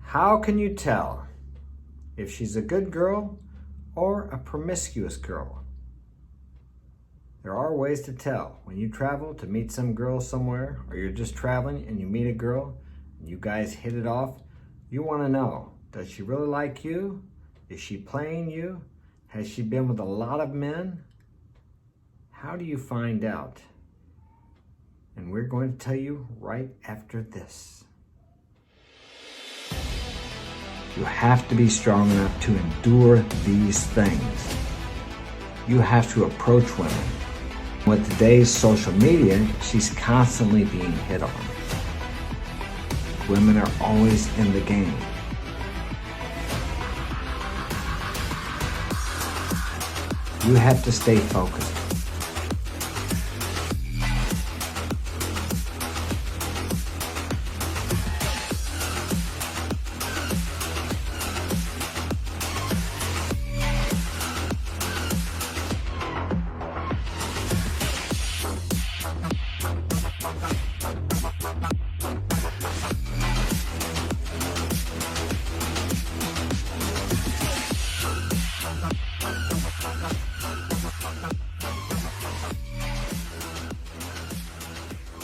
How can you tell if she's a good girl or a promiscuous girl? There are ways to tell. When you travel to meet some girl somewhere, or you're just traveling and you meet a girl and you guys hit it off, you want to know, does she really like you? Is she playing you? Has she been with a lot of men? How do you find out? And we're going to tell you right after this. You have to be strong enough to endure these things. You have to approach women. With today's social media, she's constantly being hit on. Women are always in the game. You have to stay focused.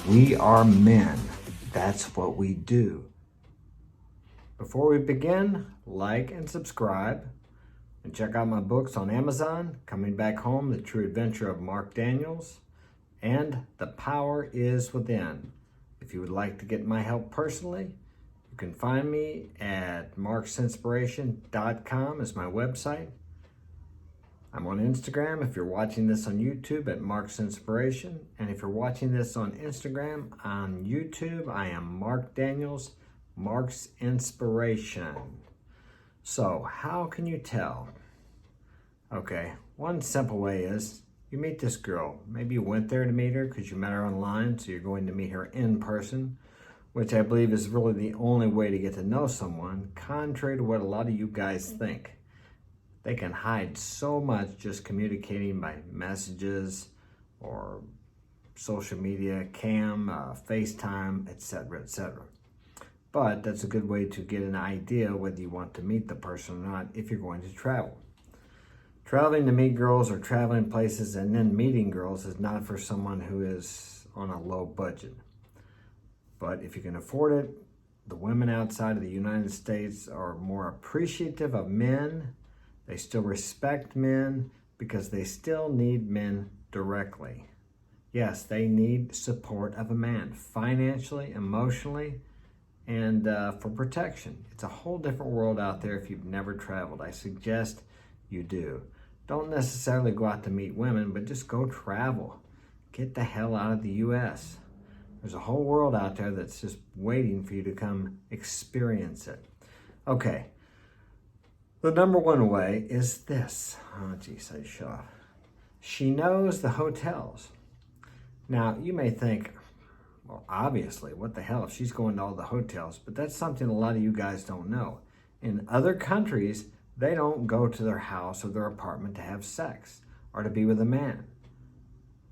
We are men. That's what we do. Before we begin, like and subscribe, and check out my books on Amazon, Coming Back Home, The True Adventure of Mark Daniels, and The Power Is Within. If you would like to get my help personally, you can find me at marksinspiration.com is my website. I'm on Instagram if you're watching this on YouTube at Mark's Inspiration. And if you're watching this on Instagram, on YouTube, I am Mark Daniels, Mark's Inspiration. So how can you tell? Okay, one simple way is you meet this girl. Maybe you went there to meet her because you met her online, so you're going to meet her in person, which I believe is really the only way to get to know someone, contrary to what a lot of you guys think. They can hide so much just communicating by messages or social media, FaceTime, etc., etc. But that's a good way to get an idea whether you want to meet the person or not if you're going to travel. Traveling to meet girls or traveling places and then meeting girls is not for someone who is on a low budget. But if you can afford it, the women outside of the United States are more appreciative of men. They still respect men because they still need men directly. Yes, they need support of a man, financially, emotionally, and for protection. It's a whole different world out there if you've never traveled. I suggest you do. Don't necessarily go out to meet women, but just go travel. Get the hell out of the U.S. There's a whole world out there that's just waiting for you to come experience it. Okay. The number one way is this. Oh, geez, I shut off. She knows the hotels. Now, you may think, well, obviously, what the hell? She's going to all the hotels. But that's something a lot of you guys don't know. In other countries, they don't go to their house or their apartment to have sex or to be with a man.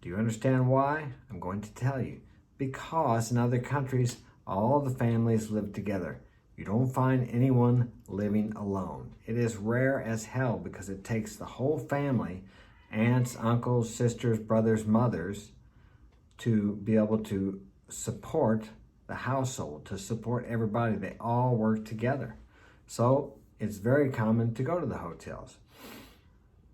Do you understand why? I'm going to tell you. Because in other countries, all the families live together. You don't find anyone living alone. It is rare as hell because it takes the whole family, aunts, uncles, sisters, brothers, mothers, to be able to support the household, to support everybody. They all work together. So it's very common to go to the hotels.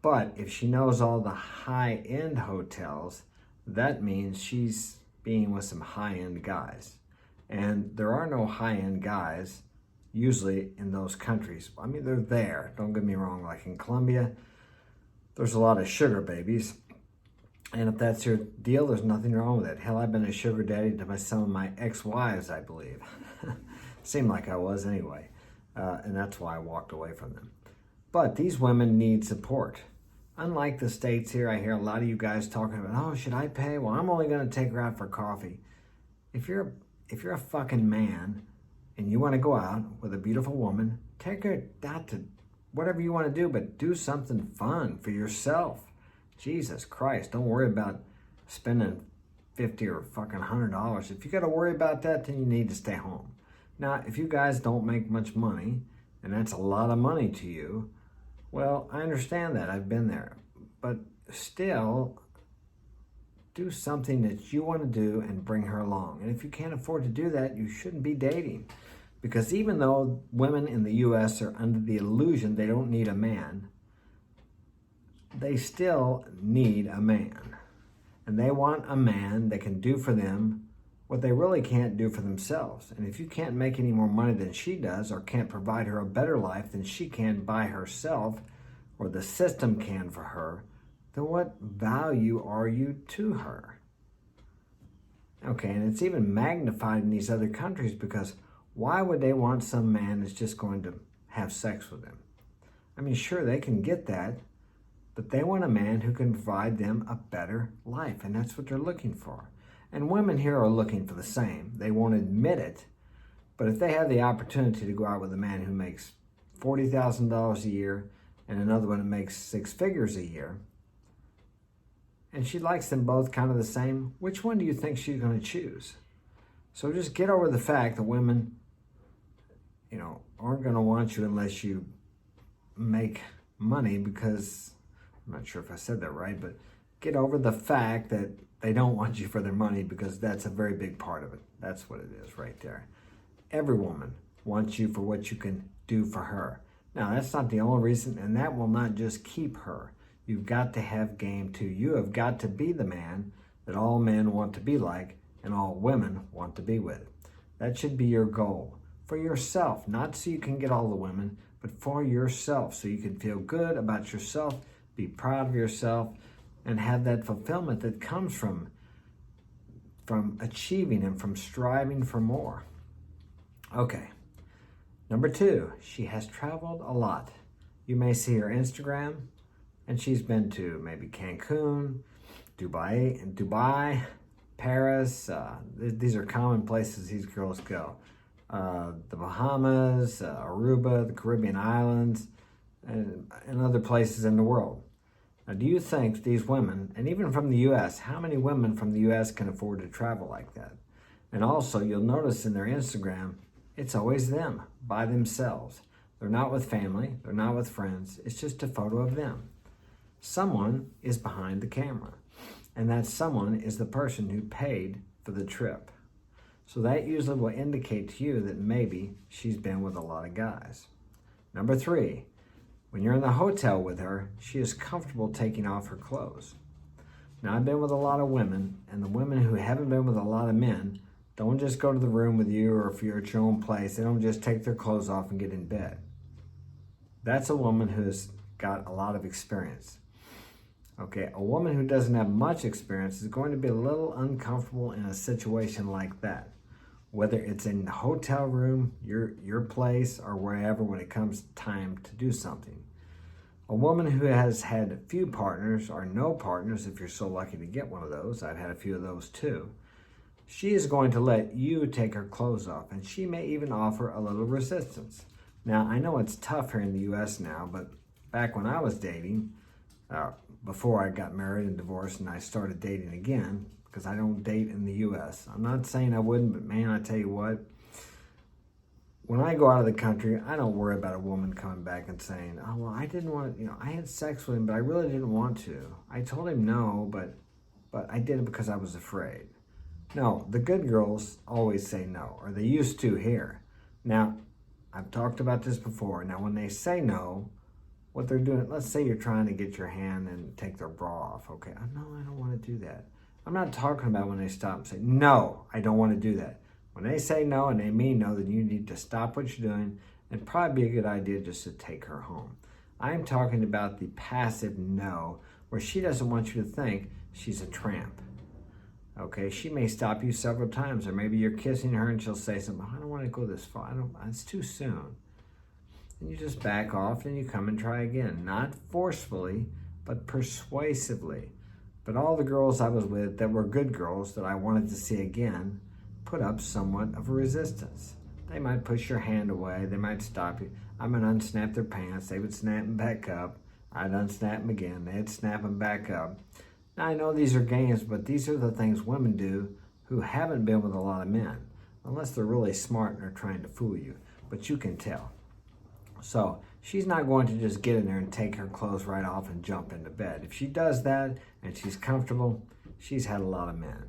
But if she knows all the high-end hotels, that means she's being with some high-end guys. And there are no high-end guys usually in those countries. I mean, they're there. Don't get me wrong. Like in Colombia, there's a lot of sugar babies. And if that's your deal, there's nothing wrong with it. Hell, I've been a sugar daddy to some of my ex-wives, I believe. Seemed like I was anyway. And that's why I walked away from them. But these women need support. Unlike the States here, I hear a lot of you guys talking about, oh, should I pay? Well, I'm only going to take her out for coffee. If you're a fucking man and you want to go out with a beautiful woman, take her out to whatever you want to do, but do something fun for yourself. Jesus Christ, don't worry about spending $50 or fucking $100. If you got to worry about that, then you need to stay home. Now, if you guys don't make much money, and that's a lot of money to you, well, I understand that. I've been there. But still, do something that you want to do and bring her along. And if you can't afford to do that, you shouldn't be dating. Because even though women in the U.S. are under the illusion they don't need a man, they still need a man. And they want a man that can do for them what they really can't do for themselves. And if you can't make any more money than she does, or can't provide her a better life than she can by herself, or the system can for her, then what value are you to her? Okay, and it's even magnified in these other countries, because why would they want some man that's just going to have sex with them? I mean, sure, they can get that, but they want a man who can provide them a better life, and that's what they're looking for. And women here are looking for the same. They won't admit it, but if they have the opportunity to go out with a man who makes $40,000 a year and another one that makes 6 figures a year, and she likes them both kind of the same, which one do you think she's going to choose? So just get over the fact that women, aren't going to want you unless you make money, because, I'm not sure if I said that right, but get over the fact that they don't want you for their money, because that's a very big part of it. That's what it is right there. Every woman wants you for what you can do for her. Now, that's not the only reason, and that will not just keep her. You've got to have game too. You have got to be the man that all men want to be like and all women want to be with. That should be your goal. For yourself, not so you can get all the women, but for yourself, so you can feel good about yourself, be proud of yourself, and have that fulfillment that comes from achieving and from striving for more. Okay. Number 2, she has traveled a lot. You may see her Instagram, and she's been to maybe Cancun, Dubai, Paris. These are common places these girls go. The Bahamas, Aruba, the Caribbean islands, and other places in the world. Now, do you think these women, and even from the U.S., how many women from the U.S. can afford to travel like that? And also, you'll notice in their Instagram, it's always them, by themselves. They're not with family, they're not with friends, it's just a photo of them. Someone is behind the camera, and that someone is the person who paid for the trip. So that usually will indicate to you that maybe she's been with a lot of guys. Number 3, when you're in the hotel with her, she is comfortable taking off her clothes. Now, I've been with a lot of women, and the women who haven't been with a lot of men don't just go to the room with you, or if you're at your own place, they don't just take their clothes off and get in bed. That's a woman who's got a lot of experience. Okay, a woman who doesn't have much experience is going to be a little uncomfortable in a situation like that, whether it's in the hotel room, your place, or wherever when it comes time to do something. A woman who has had few partners, or no partners, if you're so lucky to get one of those, I've had a few of those too, she is going to let you take her clothes off, and she may even offer a little resistance. Now, I know it's tough here in the U.S. now, but back when I was dating, before I got married and divorced and I started dating again, because I don't date in the U.S. I'm not saying I wouldn't, but man, I tell you what, when I go out of the country, I don't worry about a woman coming back and saying, oh, well, I didn't want, I had sex with him, but I really didn't want to. I told him no, but I did it because I was afraid. No, the good girls always say no, or they used to here. Now, I've talked about this before. Now, when they say no, what they're doing, let's say you're trying to get your hand and take their bra off. Okay, no, I don't want to do that. I'm not talking about when they stop and say, no, I don't want to do that. When they say no and they mean no, then you need to stop what you're doing, and probably be a good idea just to take her home. I'm talking about the passive no, where she doesn't want you to think she's a tramp. Okay, she may stop you several times, or maybe you're kissing her and she'll say something, I don't want to go this far, it's too soon. And you just back off and you come and try again. Not forcefully, but persuasively. But all the girls I was with that were good girls that I wanted to see again put up somewhat of a resistance. They might push your hand away, they might stop you. I might unsnap their pants, they would snap them back up. I'd unsnap them again, they'd snap them back up. Now, I know these are games, but these are the things women do who haven't been with a lot of men. unless they're really smart and they're trying to fool you, but you can tell. So she's not going to just get in there and take her clothes right off and jump into bed. If she does that and she's comfortable, she's had a lot of men.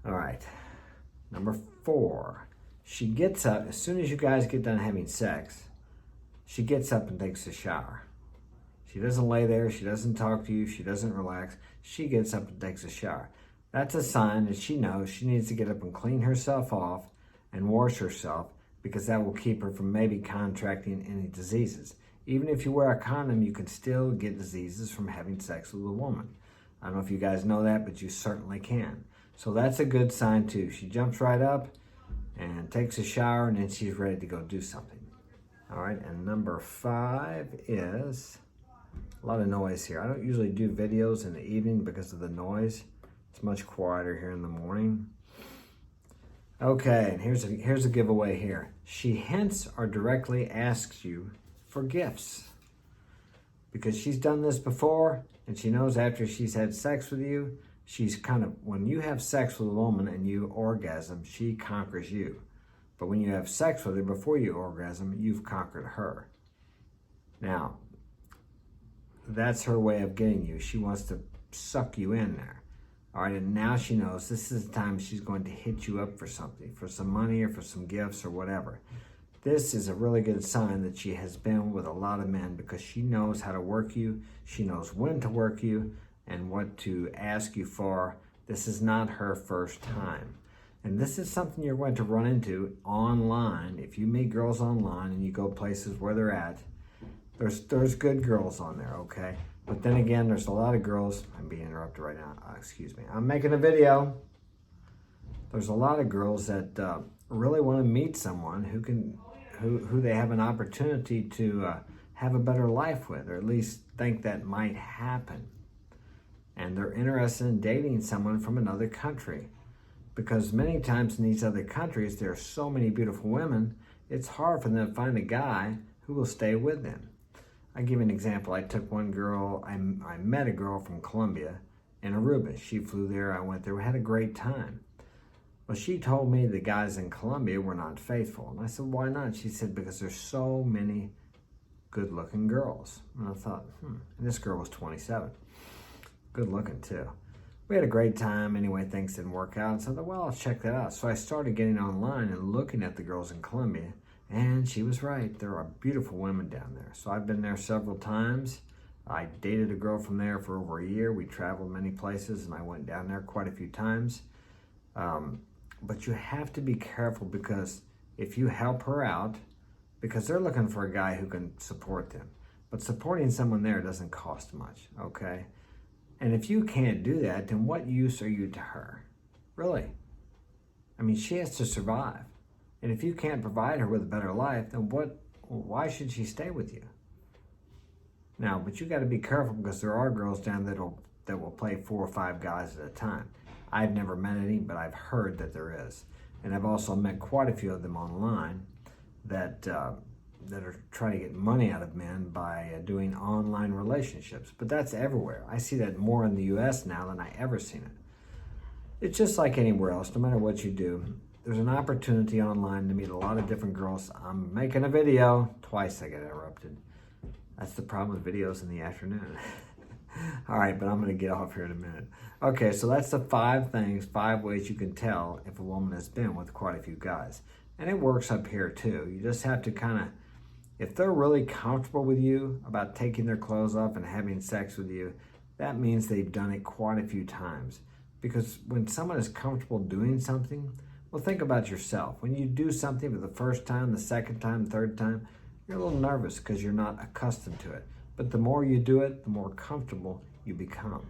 All right, number 4, she gets up, as soon as you guys get done having sex, she gets up and takes a shower. She doesn't lay there, she doesn't talk to you, she doesn't relax, she gets up and takes a shower. That's a sign that she knows she needs to get up and clean herself off and wash herself, because that will keep her from maybe contracting any diseases. Even if you wear a condom, you can still get diseases from having sex with a woman. I don't know if you guys know that, but you certainly can. So that's a good sign too. She jumps right up and takes a shower, and then she's ready to go do something. All right, and number 5 is a lot of noise here. I don't usually do videos in the evening because of the noise. It's much quieter here in the morning. Okay, and here's a giveaway here. She hints or directly asks you for gifts, because she's done this before, and she knows after she's had sex with you, she's kind of, when you have sex with a woman and you orgasm, she conquers you. But when you have sex with her before you orgasm, you've conquered her. Now, that's her way of getting you. She wants to suck you in there. All right, and now she knows this is the time she's going to hit you up for something, for some money or for some gifts or whatever. This is a really good sign that she has been with a lot of men, because she knows how to work you. She knows when to work you and what to ask you for. This is not her first time. And this is something you're going to run into online. If you meet girls online and you go places where they're at, there's good girls on there, okay? But then again, there's a lot of girls. I'm being interrupted right now. Excuse me. I'm making a video. There's a lot of girls that really want to meet someone who they have an opportunity to have a better life with, or at least think that might happen. And they're interested in dating someone from another country, because many times in these other countries, there are so many beautiful women, it's hard for them to find a guy who will stay with them. I'll give you an example. I took one girl, I met a girl from Colombia in Aruba. She flew there, I went there, we had a great time. Well, she told me the guys in Colombia were not faithful. And I said, why not? She said, because there's so many good-looking girls. And I thought, And this girl was 27. Good looking too. We had a great time. Anyway, things didn't work out. So I thought, well, I'll check that out. So I started getting online and looking at the girls in Colombia. And she was right. There are beautiful women down there. So I've been there several times. I dated a girl from there for over a year. We traveled many places, and I went down there quite a few times. But you have to be careful, because if you help her out, because they're looking for a guy who can support them. But supporting someone there doesn't cost much, okay? And if you can't do that, then what use are you to her? Really? I mean, she has to survive. And if you can't provide her with a better life, then why should she stay with you? Now, but you got to be careful, because there are girls down there that will play 4 or 5 guys at a time. I've never met any, but I've heard that there is. And I've also met quite a few of them online that are trying to get money out of men by doing online relationships. But that's everywhere. I see that more in the U.S. now than I ever seen it. It's just like anywhere else. No matter what you do, there's an opportunity online to meet a lot of different girls. I'm making a video. Twice I got interrupted. That's the problem with videos in the afternoon. All right, but I'm going to get off here in a minute. Okay, so that's the 5 things, 5 ways you can tell if a woman has been with quite a few guys. And it works up here too. You just have to kind of, if they're really comfortable with you about taking their clothes off and having sex with you, that means they've done it quite a few times. Because when someone is comfortable doing something, well, think about yourself. When you do something for the first time, the second time, third time, you're a little nervous because you're not accustomed to it. But the more you do it, the more comfortable you become.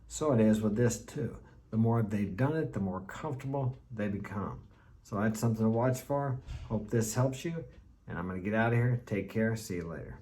So it is with this too. The more they've done it, the more comfortable they become. So that's something to watch for. Hope this helps you. And I'm going to get out of here. Take care. See you later.